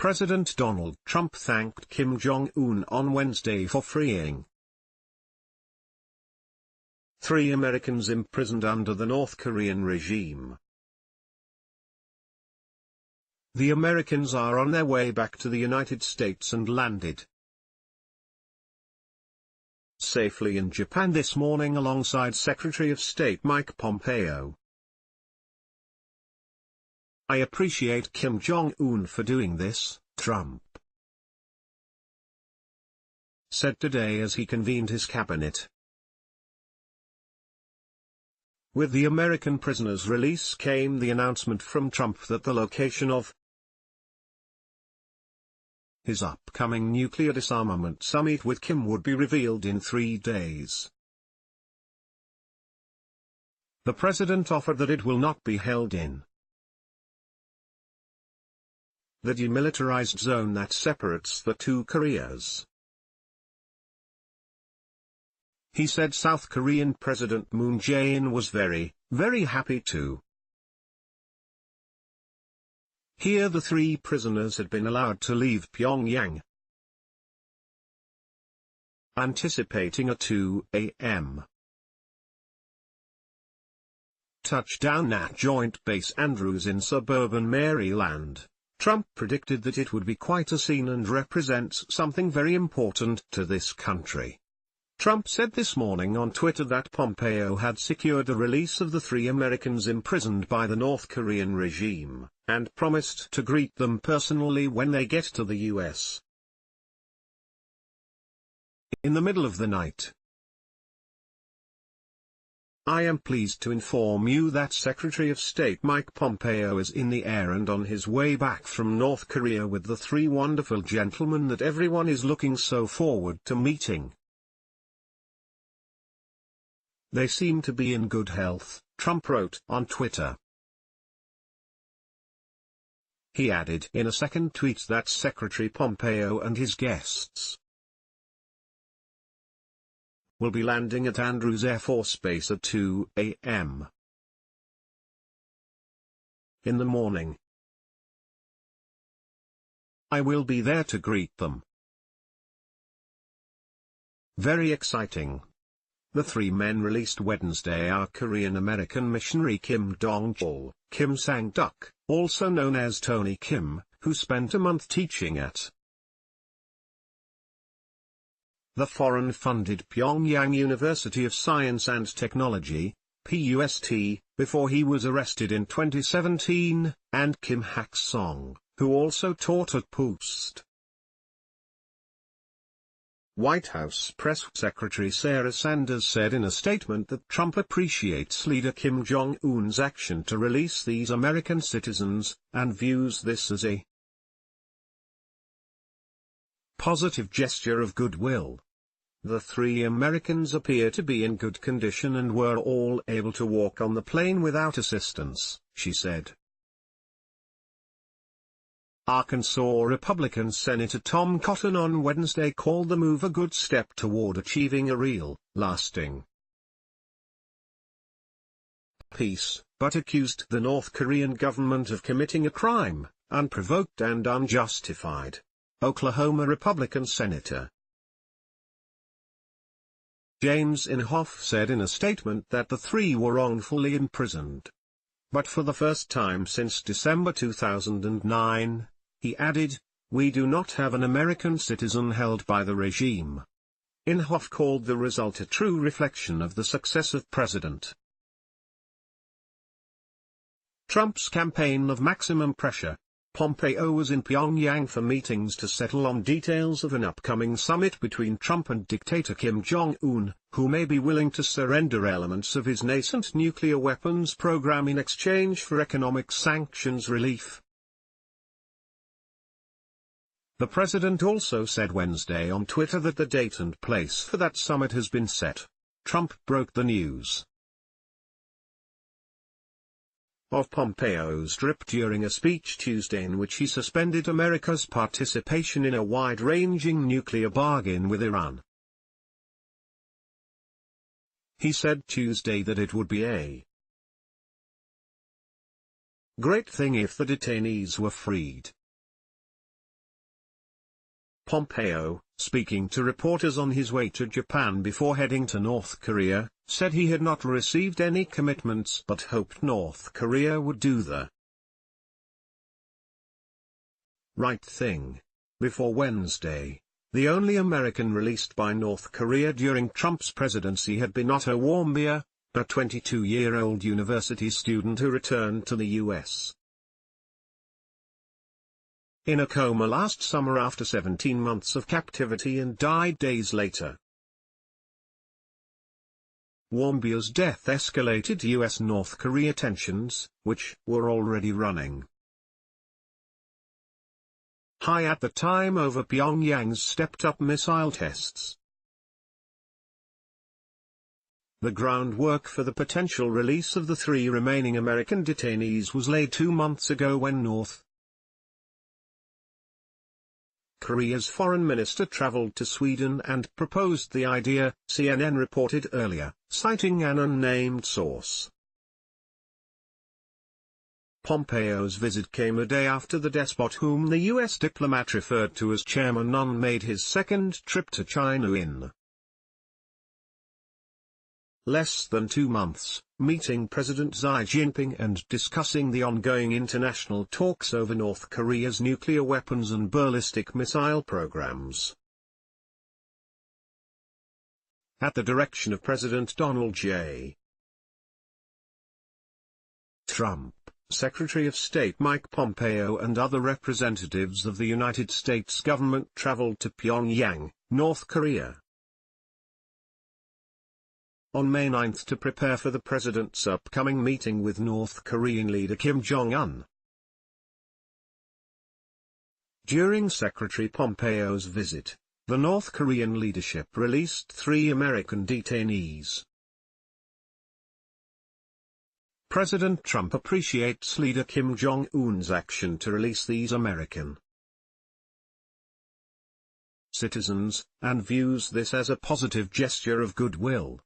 President Donald Trump thanked Kim Jong-un on Wednesday for freeing 3 Americans imprisoned under the North Korean regime. The Americans are on their way back to the United States and landed safely in Japan this morning alongside Secretary of State Mike Pompeo. "I appreciate Kim Jong-un for doing this," Trump said today as he convened his cabinet. With the American prisoners' release came the announcement from Trump that the location of his upcoming nuclear disarmament summit with Kim would be revealed in 3 days. The president offered that it will not be held in the demilitarized zone that separates the 2 Koreas. He said South Korean President Moon Jae-in was very, very happy to hear the 3 prisoners had been allowed to leave Pyongyang, anticipating a 2 a.m. touchdown at Joint Base Andrews in suburban Maryland. Trump predicted that it would be quite a scene and represents something very important to this country. Trump said this morning on Twitter that Pompeo had secured the release of the 3 Americans imprisoned by the North Korean regime, and promised to greet them personally when they get to the U.S. in the middle of the night. "I am pleased to inform you that Secretary of State Mike Pompeo is in the air and on his way back from North Korea with the 3 wonderful gentlemen that everyone is looking so forward to meeting. They seem to be in good health," Trump wrote on Twitter. He added in a second tweet that Secretary Pompeo and his guests will be landing at Andrews Air Force Base at 2 a.m. in the morning. "I will be there to greet them." Very exciting. The 3 men released Wednesday are Korean-American missionary Kim Dong-chul, Kim Sang-duk, also known as Tony Kim, who spent a month teaching at the foreign-funded Pyongyang University of Science and Technology, PUST, before he was arrested in 2017, and Kim Hak-song, who also taught at PUST. White House Press Secretary Sarah Sanders said in a statement that Trump appreciates leader Kim Jong-un's action to release these American citizens, and views this as a positive gesture of goodwill. The 3 Americans appear to be in good condition and were all able to walk on the plane without assistance, she said. Arkansas Republican Senator Tom Cotton on Wednesday called the move a good step toward achieving a real, lasting peace, but accused the North Korean government of committing a crime, unprovoked and unjustified. Oklahoma Republican Senator James Inhofe said in a statement that the 3 were wrongfully imprisoned. But for the first time since December 2009, he added, "We do not have an American citizen held by the regime." Inhofe called the result a true reflection of the success of President Trump's campaign of maximum pressure. Pompeo was in Pyongyang for meetings to settle on details of an upcoming summit between Trump and dictator Kim Jong-un, who may be willing to surrender elements of his nascent nuclear weapons program in exchange for economic sanctions relief. The president also said Wednesday on Twitter that the date and place for that summit has been set. Trump broke the news of Pompeo's trip during a speech Tuesday in which he suspended America's participation in a wide-ranging nuclear bargain with Iran. He said Tuesday that it would be a great thing if the detainees were freed. Pompeo, speaking to reporters on his way to Japan before heading to North Korea, said he had not received any commitments but hoped North Korea would do the right thing. Before Wednesday, the only American released by North Korea during Trump's presidency had been Otto Warmbier, a 22-year-old university student who returned to the U.S. in a coma last summer after 17 months of captivity and died days later. Warmbier's death escalated U.S.-North Korea tensions, which were already running high at the time over Pyongyang's stepped-up missile tests. The groundwork for the potential release of the 3 remaining American detainees was laid 2 months ago when North Korea's foreign minister traveled to Sweden and proposed the idea, CNN reported earlier, citing an unnamed source. Pompeo's visit came a day after the despot whom the U.S. diplomat referred to as Chairman Un made his second trip to China in less than 2 months, meeting President Xi Jinping and discussing the ongoing international talks over North Korea's nuclear weapons and ballistic missile programs. At the direction of President Donald J. Trump, Secretary of State Mike Pompeo and other representatives of the United States government traveled to Pyongyang, North Korea, on May 9 to prepare for the president's upcoming meeting with North Korean leader Kim Jong-un. During Secretary Pompeo's visit, the North Korean leadership released 3 American detainees. President Trump appreciates leader Kim Jong-un's action to release these American citizens, and views this as a positive gesture of goodwill.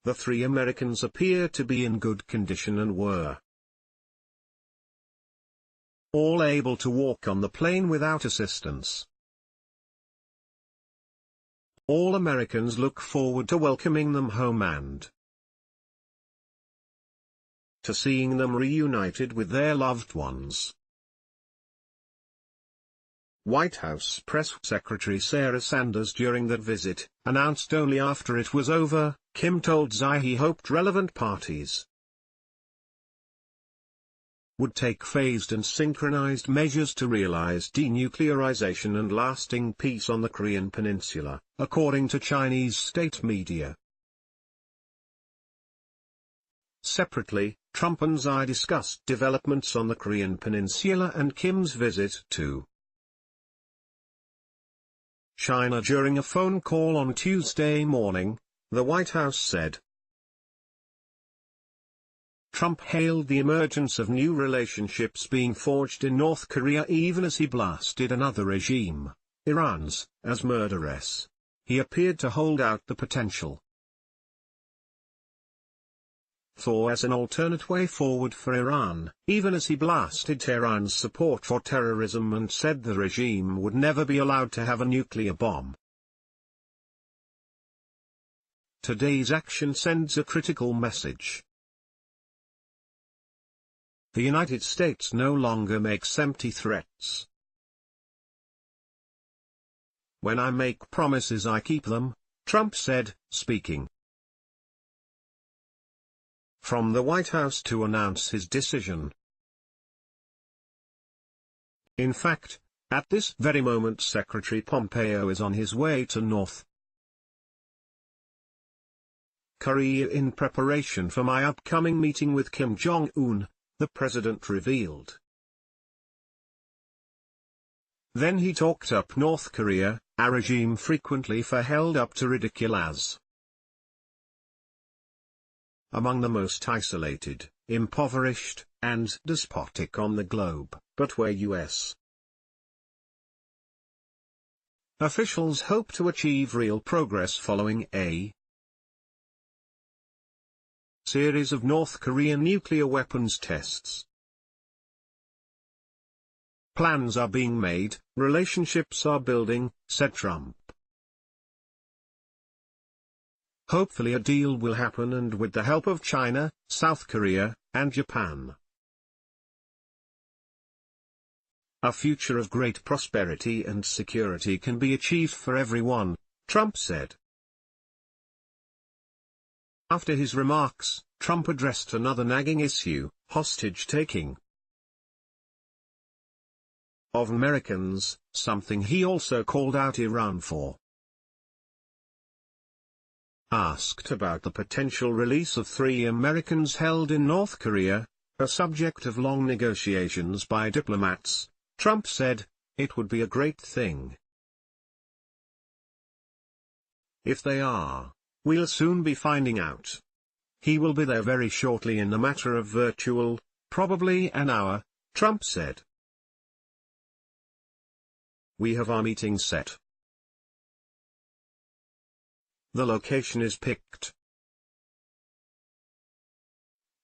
The 3 Americans appear to be in good condition and were all able to walk on the plane without assistance. All Americans look forward to welcoming them home and to seeing them reunited with their loved ones. White House Press Secretary Sarah Sanders during that visit, announced only after it was over, Kim told Xi he hoped relevant parties would take phased and synchronized measures to realize denuclearization and lasting peace on the Korean peninsula, according to Chinese state media. Separately, Trump and Xi discussed developments on the Korean peninsula and Kim's visit to China during a phone call on Tuesday morning, the White House said. Trump hailed the emergence of new relationships being forged in North Korea even as he blasted another regime, Iran's, as murderous. He appeared to hold out the potential for as an alternate way forward for Iran, even as he blasted Tehran's support for terrorism and said the regime would never be allowed to have a nuclear bomb. Today's action sends a critical message. The United States no longer makes empty threats. When I make promises I keep them, Trump said, speaking from the White House to announce his decision. In fact, at this very moment Secretary Pompeo is on his way to North Korea in preparation for my upcoming meeting with Kim Jong-un, the president revealed. Then he talked up North Korea, a regime frequently held up to ridicule as among the most isolated, impoverished, and despotic on the globe, but where U.S. officials hope to achieve real progress following a series of North Korean nuclear weapons tests. Plans are being made, relationships are building, said Trump. Hopefully a deal will happen, and with the help of China, South Korea, and Japan. A future of great prosperity and security can be achieved for everyone, Trump said. After his remarks, Trump addressed another nagging issue, hostage-taking of Americans, something he also called out Iran for. Asked about the potential release of 3 Americans held in North Korea, a subject of long negotiations by diplomats, Trump said, "It would be a great thing. If they are, we'll soon be finding out. He will be there very shortly in a matter of virtual, probably an hour," Trump said. "We have our meeting set. The location is picked.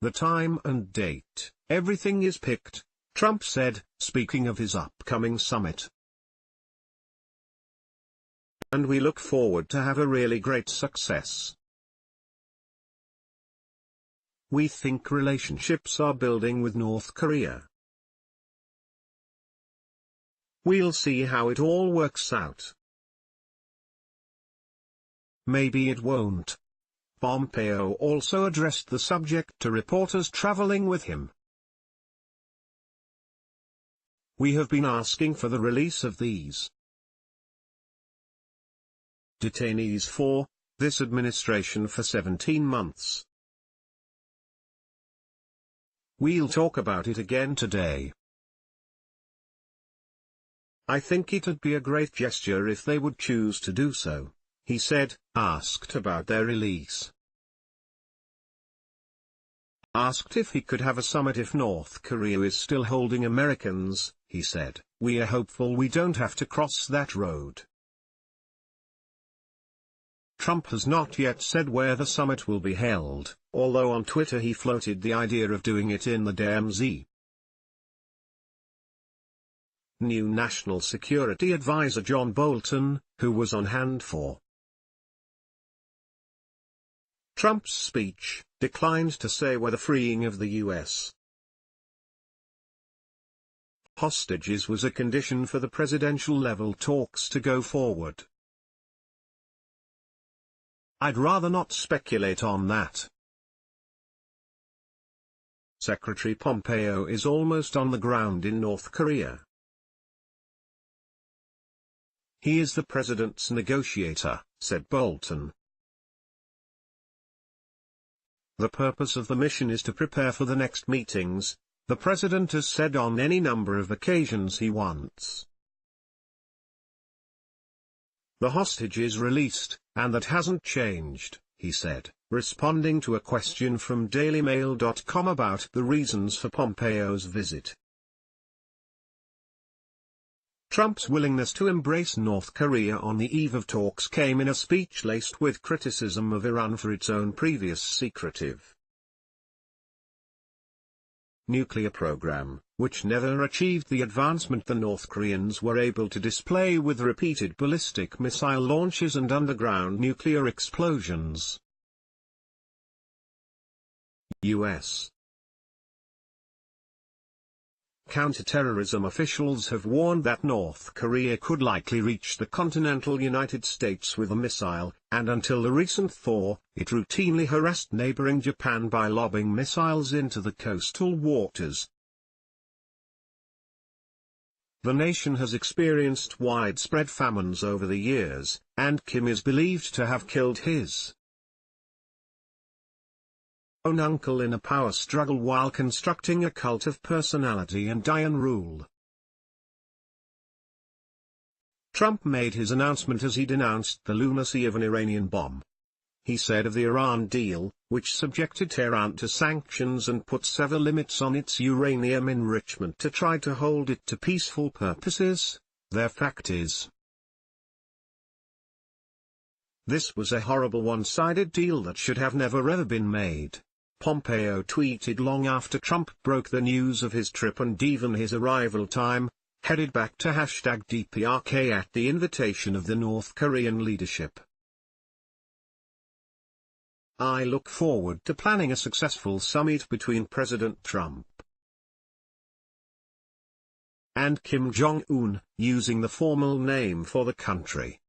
The time and date, everything is picked," Trump said, speaking of his upcoming summit. "And we look forward to have a really great success. We think relationships are building with North Korea. We'll see how it all works out. Maybe it won't." Pompeo also addressed the subject to reporters traveling with him. "We have been asking for the release of these detainees for this administration for 17 months. We'll talk about it again today. I think it'd be a great gesture if they would choose to do so," he said, asked about their release. Asked if he could have a summit if North Korea is still holding Americans, he said, "We are hopeful we don't have to cross that road." Trump has not yet said where the summit will be held, although on Twitter he floated the idea of doing it in the DMZ. New National Security Advisor John Bolton, who was on hand for Trump's speech, declined to say whether freeing of the U.S. hostages was a condition for the presidential-level talks to go forward. "I'd rather not speculate on that." Secretary Pompeo is almost on the ground in North Korea. "He is the president's negotiator," said Bolton. "The purpose of the mission is to prepare for the next meetings," the president has said on any number of occasions he wants the hostages released, and that hasn't changed, he said, responding to a question from DailyMail.com about the reasons for Pompeo's visit. Trump's willingness to embrace North Korea on the eve of talks came in a speech laced with criticism of Iran for its own previous secretive nuclear program, which never achieved the advancement the North Koreans were able to display with repeated ballistic missile launches and underground nuclear explosions. U.S. counterterrorism officials have warned that North Korea could likely reach the continental United States with a missile, and until the recent thaw, it routinely harassed neighboring Japan by lobbing missiles into the coastal waters. The nation has experienced widespread famines over the years, and Kim is believed to have killed his own uncle in a power struggle while constructing a cult of personality and iron rule. Trump made his announcement as he denounced the lunacy of an Iranian bomb. He said of the Iran deal, which subjected Tehran to sanctions and put severe limits on its uranium enrichment to try to hold it to peaceful purposes, "Their fact is, this was a horrible one-sided deal that should have never ever been made." Pompeo tweeted long after Trump broke the news of his trip and even his arrival time, headed back to #DPRK at the invitation of the North Korean leadership. I look forward to planning a successful summit between President Trump and Kim Jong-un, using the formal name for the country.